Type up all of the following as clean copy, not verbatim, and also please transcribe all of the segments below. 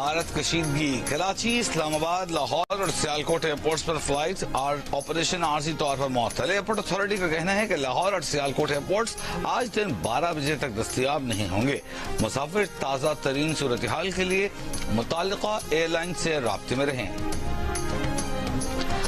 بھارت کشیدگی کراچی، اسلام آباد، لاہور اور سیالکوٹ ایئرپورٹس پر فلائٹ آپریشن عارضی طور پر معطل۔ ایئرپورٹ اتھارٹی کا کہنا ہے کہ لاہور اور سیالکوٹ ایئرپورٹس آج دن 12 بجے تک دستیاب نہیں ہوں گے۔ مسافر تازہ ترین صورتحال کے لیے متعلقہ ایئر لائن سے رابطے میں رہیں۔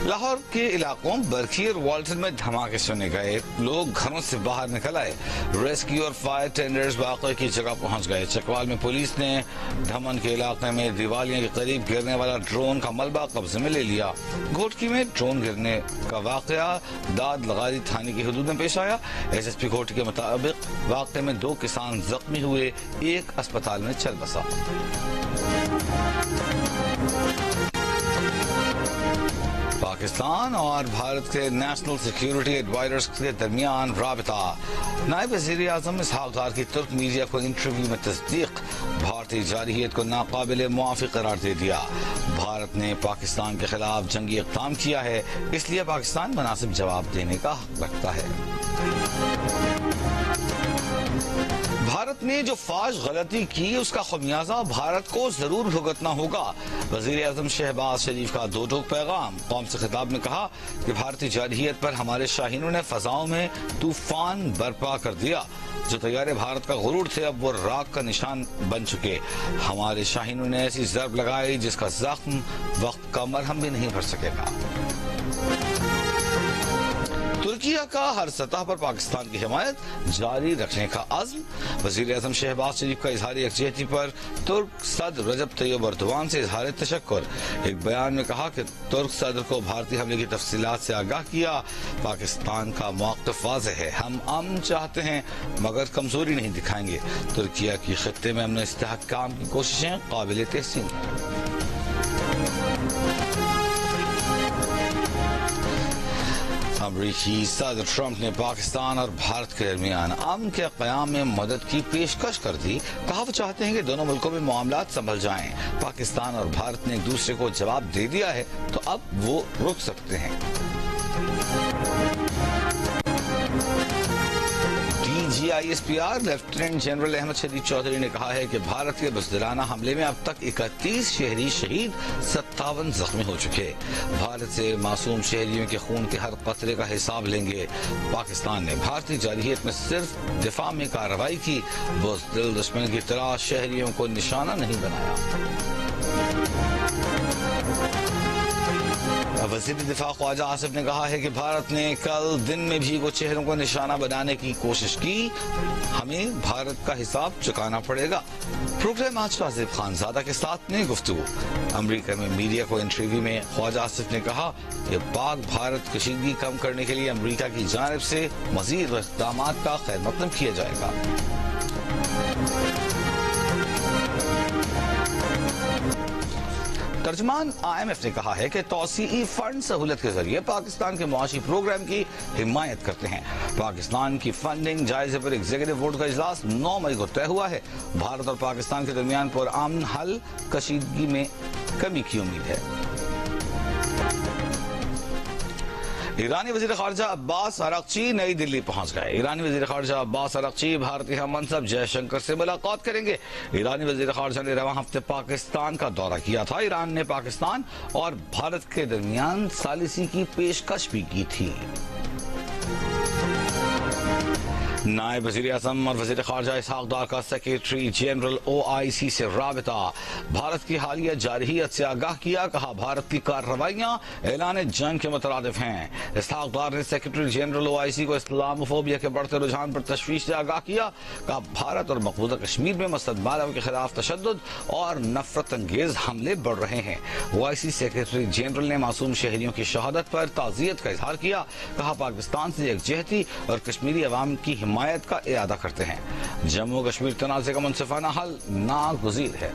لاہور کے علاقوں برکھی اور والٹن میں دھماکے سنے گئے، لوگ گھروں سے باہر نکل آئے۔ ریسکیو اور فائر ٹینڈرز واقعے کی جگہ پہنچ گئے۔ چکوال میں پولیس نے دھمن کے علاقے میں دیوالیاں کے قریب گرنے والا ڈرون کا ملبہ قبضے میں لے لیا۔ گھوٹکی میں ڈرون گرنے کا واقعہ داد لغاری تھانے کی حدود میں پیش آیا۔ ایس ایس پی گھوٹکی کے مطابق واقعے میں 2 کسان زخمی ہوئے، ایک اسپتال میں چل بسا۔ پاکستان اور بھارت کے نیشنل سیکیورٹی ایڈوائزرز کے درمیان رابطہ۔ نائب وزیر اعظم اسحاق ڈار کی ترک میڈیا کو انٹرویو میں تصدیق، بھارتی جارحیت کو ناقابل موافق قرار دے دیا۔ بھارت نے پاکستان کے خلاف جنگی اقدام کیا ہے، اس لیے پاکستان مناسب جواب دینے کا حق رکھتا ہے۔ بھارت نے جو فاش غلطی کی اس کا خمیازہ بھارت کو ضرور بھگتنا ہوگا۔ وزیر اعظم شہباز شریف کا 2 ٹوک پیغام۔ قوم سے خطاب میں کہا کہ بھارتی جارحیت پر ہمارے شاہینوں نے فضاؤں میں طوفان برپا کر دیا۔ جو طیارے بھارت کا غرور تھے اب وہ راک کا نشان بن چکے۔ ہمارے شاہینوں نے ایسی ضرب لگائی جس کا زخم وقت کا مرہم بھی نہیں بھر سکے گا۔ ترکیہ کا ہر سطح پر پاکستان کی حمایت جاری رکھنے کا عزم۔ وزیر اعظم شہباز شریف کا اظہار یکجہتی پر ترک صدر رجب طیب ایردوان سے اظہار تشکر۔ ایک بیان میں کہا کہ ترک صدر کو بھارتی حملے کی تفصیلات سے آگاہ کیا۔ پاکستان کا موقف واضح ہے، ہم امن چاہتے ہیں مگر کمزوری نہیں دکھائیں گے۔ ترکیہ کی خطے میں امن و استحکام کی کوششیں قابل تحسین ہیں۔ امریکی صدر ٹرمپ نے پاکستان اور بھارت کے درمیان امن کے قیام میں مدد کی پیشکش کر دی۔ کہا وہ چاہتے ہیں کہ دونوں ملکوں میں معاملات سنبھل جائیں۔ پاکستان اور بھارت نے ایک دوسرے کو جواب دے دیا ہے تو اب وہ رک سکتے ہیں۔ DGISPR لیفٹیننٹ جنرل احمد شدید چودھری نے کہا ہے کہ بھارت کے بزدلانہ حملے میں اب تک 31 شہری شہید، 57 زخمی ہو چکے۔ بھارت سے معصوم شہریوں کے خون کے ہر قطرے کا حساب لیں گے۔ پاکستان نے بھارتی جارحیت میں صرف دفاع میں کارروائی کی، بزدل دشمن کی طرح شہریوں کو نشانہ نہیں بنایا۔ وزیر دفاع خواجہ آصف نے کہا ہے کہ بھارت نے کل دن میں بھی کچھ شہروں کو نشانہ بنانے کی کوشش کی، ہمیں بھارت کا حساب چکانا پڑے گا۔ پروگرام آج آصف خان زادہ کے ساتھ نے گفتگو۔ امریکہ میں میڈیا کو انٹرویو میں خواجہ آصف نے کہا کہ پاک بھارت کشیدگی کم کرنے کے لیے امریکہ کی جانب سے مزید اقدامات کا خیر مقدم کیا جائے گا۔ ترجمان IMF نے کہا ہے کہ توسیعی فنڈ سہولت کے ذریعے پاکستان کے معاشی پروگرام کی حمایت کرتے ہیں۔ پاکستان کی فنڈنگ جائزے پر ایگزیکٹو بورڈ کا اجلاس 9 مئی کو طے ہوا ہے۔ بھارت اور پاکستان کے درمیان پرامن حل، کشیدگی میں کمی کی امید ہے۔ ایرانی وزیر خارجہ عباس عراقچی نئی دلی پہنچ گئے۔ ایرانی وزیر خارجہ عباس عراقچی بھارتی ہم منصب جے شنکر سے ملاقات کریں گے۔ ایرانی وزیر خارجہ نے رواں ہفتے پاکستان کا دورہ کیا تھا۔ ایران نے پاکستان اور بھارت کے درمیان ثالثی کی پیشکش بھی کی تھی۔ نائب وزیر اعظم اور وزیر خارجہ اسحاق ڈار کا سیکریٹری جنرل OIC سے رابطہ۔ بھارت کی حالیہ جارحیت سے آگاہ کیا، کہا بھارت کی کارروائیاں اعلان جنگ کے مترادف ہیں۔ اسحاق ڈار نے سیکریٹری جنرل OIC کو اسلام فوبیا کے بڑھتے رجحان پر تشویش سے آگاہ کیا، کہا بھارت اور مقبوضہ کشمیر میں مسلط مالوں کے خلاف تشدد اور نفرت انگیز حملے بڑھ رہے ہیں۔ OIC سیکریٹری جنرل نے معصوم شہریوں کی شہادت پر تعزیت کا اظہار کیا، کہا پاکستان سے یکجہتی اور کشمیری عوام کی حمایت کا اعادہ کرتے ہیں۔ جموں کشمیر تنازع کا منصفانہ حل ناگزیر ہے۔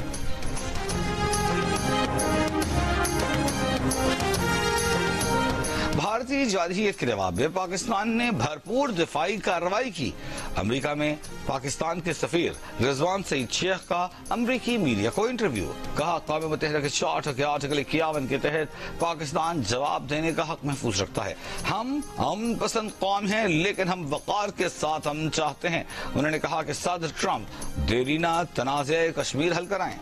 بھارتی جارحیت کے جواب میں پاکستان نے بھرپور دفاعی کارروائی کی۔ امریکہ میں پاکستان کے سفیر رضوان سعید شیخ کا امریکی میڈیا کو انٹرویو، کہا اقوام متحدہ کے چارٹر کے آرٹیکل 51 کے تحت پاکستان جواب دینے کا حق محفوظ رکھتا ہے۔ ہم امن پسند قوم ہیں لیکن ہم وقار کے ساتھ امن چاہتے ہیں۔ انہوں نے کہا کہ صدر ٹرمپ دیرینہ تنازع کشمیر حل کرائیں۔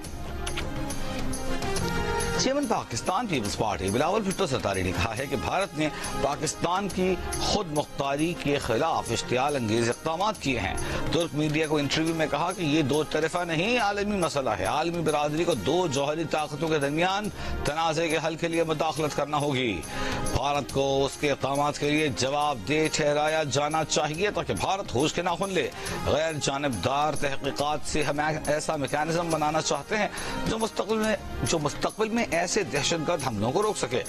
چیئرمین پاکستان پیپلز پارٹی بلاول بھٹو ستاری نے کہا ہے کہ بھارت نے پاکستان کی خود مختاری کے خلاف اشتعال انگیز اقدامات کیے ہیں. ترک میڈیا کو انٹرویو میں کہا کہ یہ دو طرفہ نہیں عالمی مسئلہ ہے. عالمی برادری کو دو جوہری طاقتوں کے درمیان تنازع کے حل کے لیے مداخلت کرنا ہوگی. بھارت کو اس کے اقدامات کے لیے جواب دہ ٹھہرایا جانا چاہیے تاکہ بھارت ہوش کے ناخن لے. غیر جانبدار تحقیقات سے ہم ایسا میکانزم بنانا چاہتے ہیں جو مستقبل میں ایسے دہشت گرد حملوں کو روک سکے.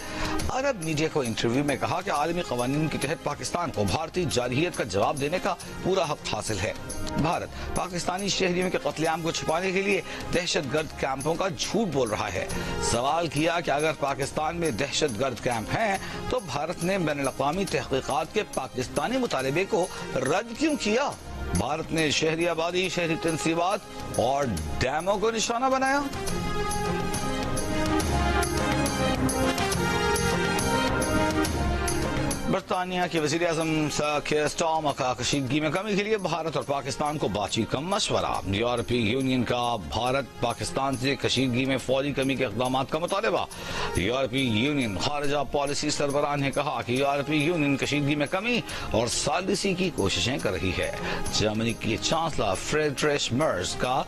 عرب میڈیا کو انٹرویو میں کہا کہ عالمی قوانین کے تحت پاکستان کو بھارتی جارحیت کا جواب دینے کا پورا حق حاصل ہے. بھارت پاکستانی شہریوں کے قتل عام کو چھپانے کے لیے دہشت گرد کیمپوں کا جھوٹ بول رہا ہے. سوال کیا کہ اگر پاکستان میں دہشت گرد کیمپ ہیں تو بھارت نے بین الاقوامی تحقیقات کے پاکستانی مطالبے کو رد کیوں کیا؟ بھارت نے شہری آبادی، شہری تنصیبات اور ڈیموں کو نشانہ بنایا. برطانیہ کے وزیر اعظم کیئر سٹارمر کا کشیدگی میں کمی کے لیے بھارت اور پاکستان کو بات چیت کا مشورہ. یورپی یونین کا بھارت پاکستان سے کشیدگی میں فوری کمی کے اقدامات کا مطالبہ. یورپی یونین خارجہ پالیسی سربراہ نے کہا کہ یورپی یونین کشیدگی میں کمی اور ثالثی کی کوششیں کر رہی ہے. جرمنی کی چانسلر فریڈریش مرز کا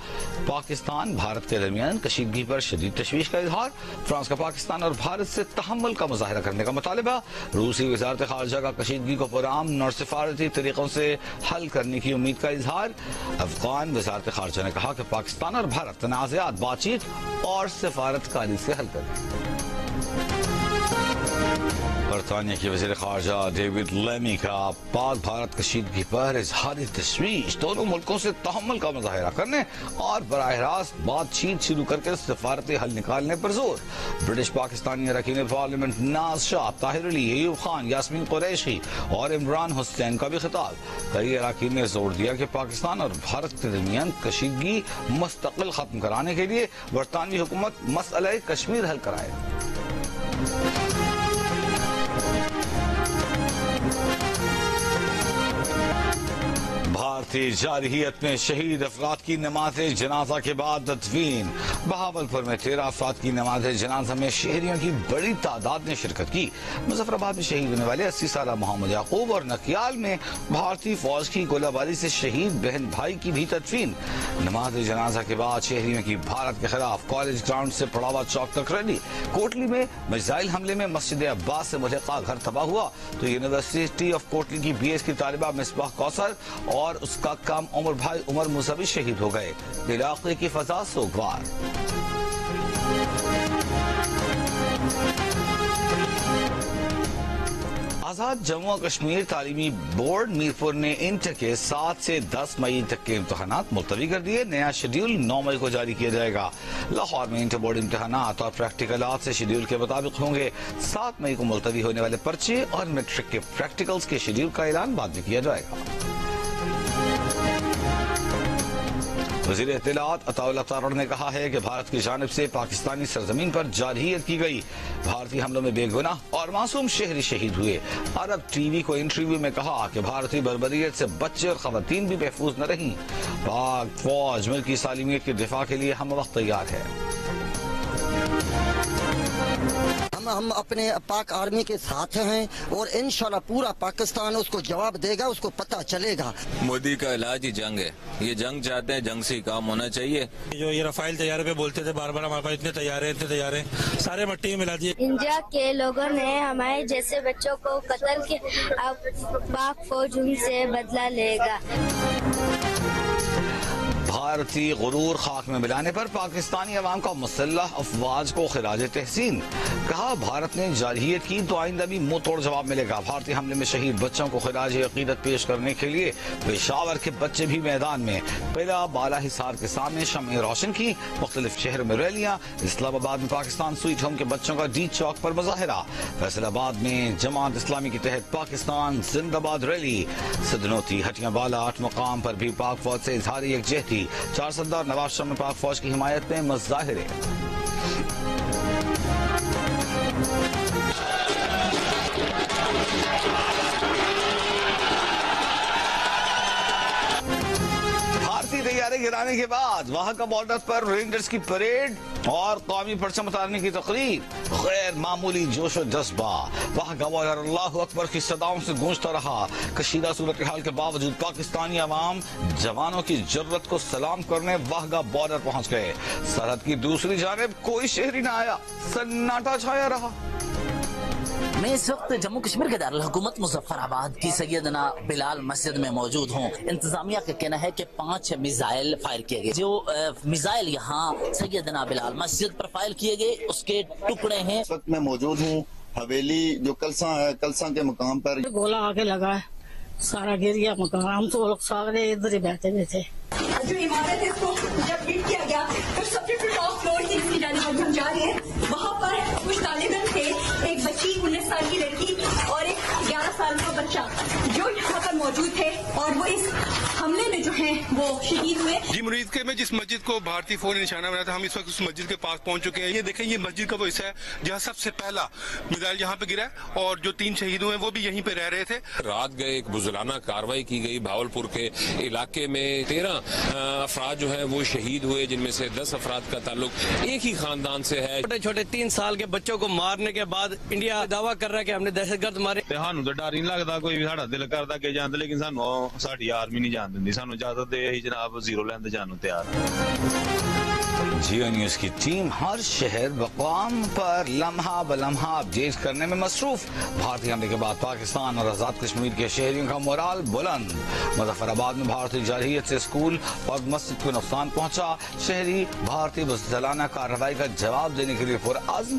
پاکستان بھارت کے درمیان کشیدگی پر شدید تشویش کا اظہار. فرانس کا پاکستان اور بھارت سے تحمل کا مظاہرہ کرنے کا مطالبہ. روسی وزارت خارجہ کا کشیدگی کو پرامن اور سفارتی طریقوں سے حل کرنے کی امید کا اظہار. افغان وزارت خارجہ نے کہا کہ پاکستان اور بھارت تنازعات بات چیت اور سفارتکاری سے حل کریں. برطانیہ کے وزیر خارجہ ڈیوڈ لیمی کا پاک بھارت کشیدگی پر اظہار تشویش. دونوں ملکوں سے تحمل کا مظاہرہ کرنے اور براہ راست بات چیت شروع کر کے سفارتی حل نکالنے پر زور. برٹش پاکستانی اراکین پارلیمنٹ ناز شاہ، طاہر علی، ایوب خان، یاسمین قریشی اور عمران حسین کا بھی خطاب. کئی اراکین نے زور دیا کہ پاکستان اور بھارت کے درمیان کشیدگی مستقل ختم کرانے کے لیے برطانوی حکومت مسئلہ کشمیر حل کرائے. بھارتی جارحیت میں شہید افراد کی نماز جنازہ کے بعد تدفین. بہاولپور میں 13 افراد کی نماز جنازہ میں شہریوں کی بڑی تعداد نے شرکت کی. مظفر آباد میں شہید ہونے والے 80 سالہ محمد یعقوب اور نکیال میں بھارتی فوج کی گولہ باری سے شہید بہن بھائی کی بھی تدفین. نماز جنازہ کے بعد شہریوں کی بھارت کے خلاف کالج گراؤنڈ سے پڑاوا چوک تک ریلی. کوٹلی میں میزائل حملے میں مسجد عباس سے ملحقہ گھر تباہ ہوا تو یونیورسٹی آف کوٹلی کی BS کی طالبہ مصباح کوثر اور اس کا کم عمر بھائی عمر موسیٰ بھی شہید ہو گئے. علاقے کی فضا سوگوار. آزاد جموں و کشمیر تعلیمی بورڈ میرپور نے انٹر کے 7 سے 10 مئی تک کے امتحانات ملتوی کر دیے. نیا شیڈیول 9 مئی کو جاری کیا جائے گا. لاہور میں انٹر بورڈ امتحانات اور پریکٹیکلات سے شیڈیول کے مطابق ہوں گے. 7 مئی کو ملتوی ہونے والے پرچے اور میٹرک کے پریکٹیکلز کے شیڈیول کا اعلان بعد میں کیا جائے گا. وزیر اطلاعات عطا اللہ تارڑ نے کہا ہے کہ بھارت کی جانب سے پاکستانی سرزمین پر جارحیت کی گئی. بھارتی حملوں میں بے گناہ اور معصوم شہری شہید ہوئے. عرب ٹی وی کو انٹرویو میں کہا کہ بھارتی بربریت سے بچے اور خواتین بھی محفوظ نہ رہیں. پاک فوج ملک کی سالمیت کے دفاع کے لیے ہم وقت تیار ہے. ہم اپنے پاک آرمی کے ساتھ ہیں اور انشاءاللہ پورا پاکستان اس کو جواب دے گا. اس کو پتہ چلے گا مودی کا علاج ہی جنگ ہے. یہ جنگ چاہتے ہیں، جنگ سے کام ہونا چاہیے. جو یہ رفائل طیارے پہ بولتے تھے بار بار ہمارے پاس اتنے تیارے سارے مٹی میں ملا دیے. انڈیا کے لوگوں نے ہمارے جیسے بچوں کو قتل کیا. اب پاک فوج ان سے بدلہ لے گا. بھارتی غرور خاک میں ملانے پر پاکستانی عوام کا مسلح افواج کو خراج تحسین. کہا بھارت نے جارحیت کی تو آئندہ بھی منہ توڑ جواب ملے گا. بھارتی حملے میں شہید بچوں کو خراج عقیدت پیش کرنے کے لیے پشاور کے بچے بھی میدان میں. پہلا بالا حصار کے سامنے شمع روشن کی. مختلف شہروں میں ریلیاں. اسلام آباد میں پاکستان سویٹ ہوم کے بچوں کا ڈی چوک پر مظاہرہ. فیصل آباد میں جماعت اسلامی کے تحت پاکستان زندہ باد ریلی. سدنوتی ہٹیاں بالا 8 مقام پر بھی پاک فوج سے اظہار یکجہتی. 4 صدر نواز شریف میں پاک فوج کی حمایت میں مظاہرے. بھارتی طیارے گرانے کے بعد وہاں کا بارڈر پر رینجرز کی پریڈ. اور قومی پرچم اتارنے کی تقریب غیر معمولی جوش و جذبہ وہاں گواہ اللہ اکبر کی صداؤں سے گونجتا رہا. کشیدہ صورتحال کے باوجود پاکستانی عوام جوانوں کی جرت کو سلام کرنے واہگہ بارڈر پہنچ گئے. سرحد کی دوسری جانب کوئی شہری نہ آیا, سناٹا چھایا رہا. میں اس وقت جموں کشمیر کے دارالحکومت مظفر آباد کی سیدنا بلال مسجد میں موجود ہوں. انتظامیہ کا کہنا ہے کہ 5 میزائل فائر کیے گئے. جو میزائل یہاں سیدنا بلال مسجد پر فائر کیے گئے اس کے ٹکڑے ہیں. اس وقت میں موجود ہوں حویلی جو کلساں ہے, کلساں کے مقام پر. گولا آ کے لگا ہے, سارا گر گیا مکان. ہم تو لوگ سارے ادھر ہی بیٹھے ہوئے تھے. جو عمارت ہے اس کو جب ہٹ کیا گیا تو سب سے ٹاپ فلور کی اس کی جانب ہم جا رہے ہیں. وہاں پر کچھ طالب علم تھے, ایک بچی 19 سال کی لڑکی اور ایک 11 سال کا بچہ جو یہاں پر موجود تھے اور وہ اس حملے میں جو ہیں وہ شہید ہوئے. جی مرید کے میں جس مسجد کو بھارتی فوج نے نشانہ بنایا تھا, ہم اس وقت اس مسجد کے پاس پہنچ چکے ہیں. یہ دیکھیں یہ مسجد کا وہ حصہ ہے جہاں سب سے پہلا میزائل یہاں پہ گرا ہے اور جو 3 شہید ہوئے وہ بھی یہیں پہ رہ رہے تھے. رات گئے ایک بزدلانہ کاروائی کی گئی بھاولپور کے علاقے میں. 13 افراد جو ہیں وہ شہید ہوئے, جن میں سے 10 افراد کا تعلق ایک ہی خاندان سے ہے. چھوٹے چھوٹے 3 سال کے بچوں کو مارنے کے بعد انڈیا دعویٰ کر رہا ہے کہ ہم نے دہشت گرد مارے. سانو تو ڈر نہیں لگتا, کوئی بھی ساڈا دل کرتا کہ جاندے, لیکن سانو ساڈی آرمی نہیں جان دیندی. سانو اجازت دے ہی جناب زیرو لین جانو تیار. جیو نیوز کی ٹیم ہر شہر مقام پر لمحہ بلمحہ اپڈیٹ کرنے میں مصروف. بھارتی حملے کے بعد پاکستان اور آزاد کشمیر کے شہریوں کا مورال بلند. مظفر آباد میں بھارتی جارحیت سے اسکول اور مسجد کو نقصان پہنچا. شہری بھارتی بزدلانہ کارروائی کا جواب دینے کے لیے پرعزم.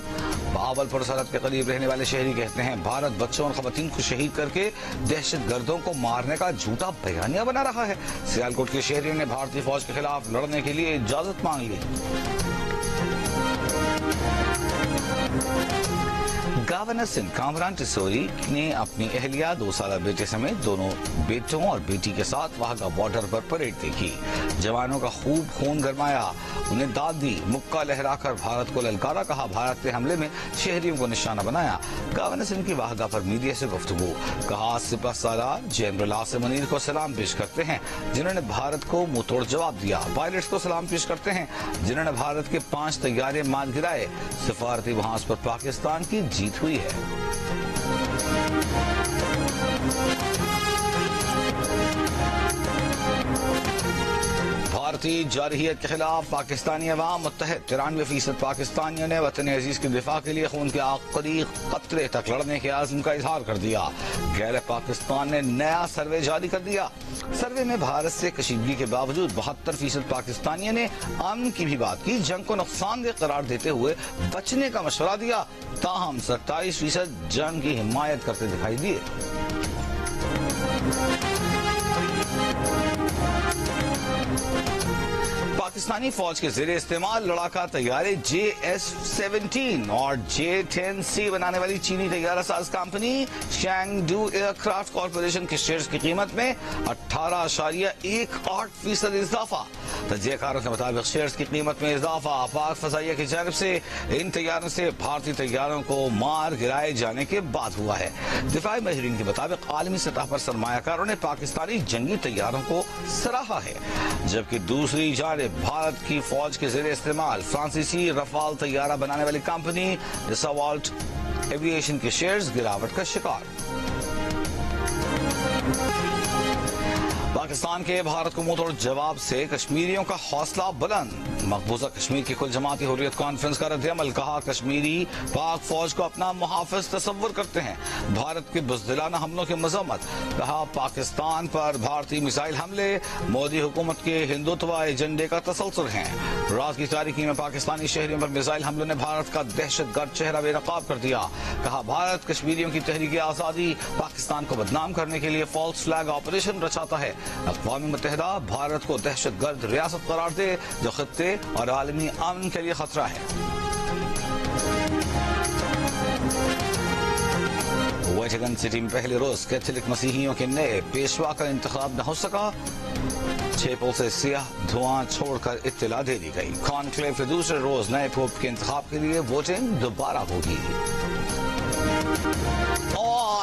بہاولپور سرحد کے قریب رہنے والے شہری کہتے ہیں بھارت بچوں اور خواتین کو شہید کر کے دہشت گردوں کو مارنے کا جھوٹا بیانیہ بنا رہا ہے. سیالکوٹ کے شہریوں نے بھارتی فوج کے خلاف لڑنے کے لیے اجازت مانگ لی. گورنر سندھ کامران ٹسوری نے اپنی اہلیہ 2 سالہ بیٹے سمیت دونوں بیٹوں اور بیٹی کے ساتھ واہگہ بارڈر پر پریڈ دیکھی. جوانوں کا خوب خون گرمایا, انہیں داد دی, مکہ لہرا کر بھارت کو للکارا. کہا بھارت کے حملے میں شہریوں کو نشانہ بنایا. گورنر سندھ کی واہگہ پر میڈیا سے گفتگو. کہا سپہ سالار جنرل عاصم منیر کو سلام پیش کرتے ہیں جنہوں نے بھارت کو منہ توڑ جواب دیا. پائلٹس کو سلام پیش کرتے ہیں جنہوں نے بھارت کے 5 طیارے مار گرائے. سفارتی محاذ پر پاکستان کی جیت ہوئی ہے. بھارتی جارحیت کے خلاف پاکستانی عوام متحد. 93% پاکستانیوں نے وطن عزیز کے دفاع کے لیے خون کے آخری قطرے تک لڑنے کے عزم کا اظہار کر دیا. غیر پاکستان نے نیا سروے جاری کر دیا. سروے میں بھارت سے کشیدگی کے باوجود 72% پاکستانیوں نے امن کی بھی بات کی. جنگ کو نقصان دہ قرار دیتے ہوئے بچنے کا مشورہ دیا. تاہم 27% جنگ کی حمایت کرتے دکھائی دیے. پاکستانی فوج کے زیر استعمال لڑاکا طیارے JS-17 اور J-10C بنانے والی چینی طیارہ ساز کمپنی شینگڈو ایئر کرافٹ کارپوریشن کے شیئرز کی قیمت میں 18.18% اضافہ. تجزیہ کاروں کے مطابق شیئرز کی قیمت میں اضافہ پاک فضائیہ کی جانب سے ان طیاروں سے بھارتی طیاروں کو مار گرائے جانے کے بعد ہوا ہے. دفاعی ماہرین کے مطابق عالمی سطح پر سرمایہ کاروں نے پاکستانی جنگی طیاروں کو سراہا ہے, جبکہ دوسری جانب بھارت کی فوج کے زیر استعمال فرانسیسی رفال طیارہ بنانے والی کمپنی ڈساوالٹ ایویشن کے شیئرز گراوٹ کا شکار. پاکستان کے بھارت کو منہ توڑ جواب سے کشمیریوں کا حوصلہ بلند. مقبوضہ کشمیر کی کل جماعتی حریت کانفرنس کا رد عمل. کہا کشمیری پاک فوج کو اپنا محافظ تصور کرتے ہیں. بھارت کے بزدلانہ حملوں کی مذمت. کہا پاکستان پر بھارتی میزائل حملے مودی حکومت کے ہندوتوا ایجنڈے کا تسلسل ہیں. رات کی تاریکی میں پاکستانی شہریوں پر میزائل حملوں نے بھارت کا دہشت گرد چہرہ بے نقاب کر دیا. کہا بھارت کشمیریوں کی تحریک آزادی پاکستان کو بدنام کرنے کے لیے فالس فلیگ آپریشن رچاتا ہے. اقوام متحدہ بھارت کو دہشت گرد ریاست قرار دے جو خطے اور عالمی امن کے لیے خطرہ ہے. ویٹیکن سٹی میں پہلے روز کیتھولک مسیحیوں کے نئے پیشوا کا انتخاب نہ ہو سکا. 6 پول سے سیاہ دھواں چھوڑ کر اطلاع دے دی گئی. کانکلیو کے دوسرے روز نئے پوپ کے انتخاب کے لیے ووٹنگ دوبارہ ہوگی.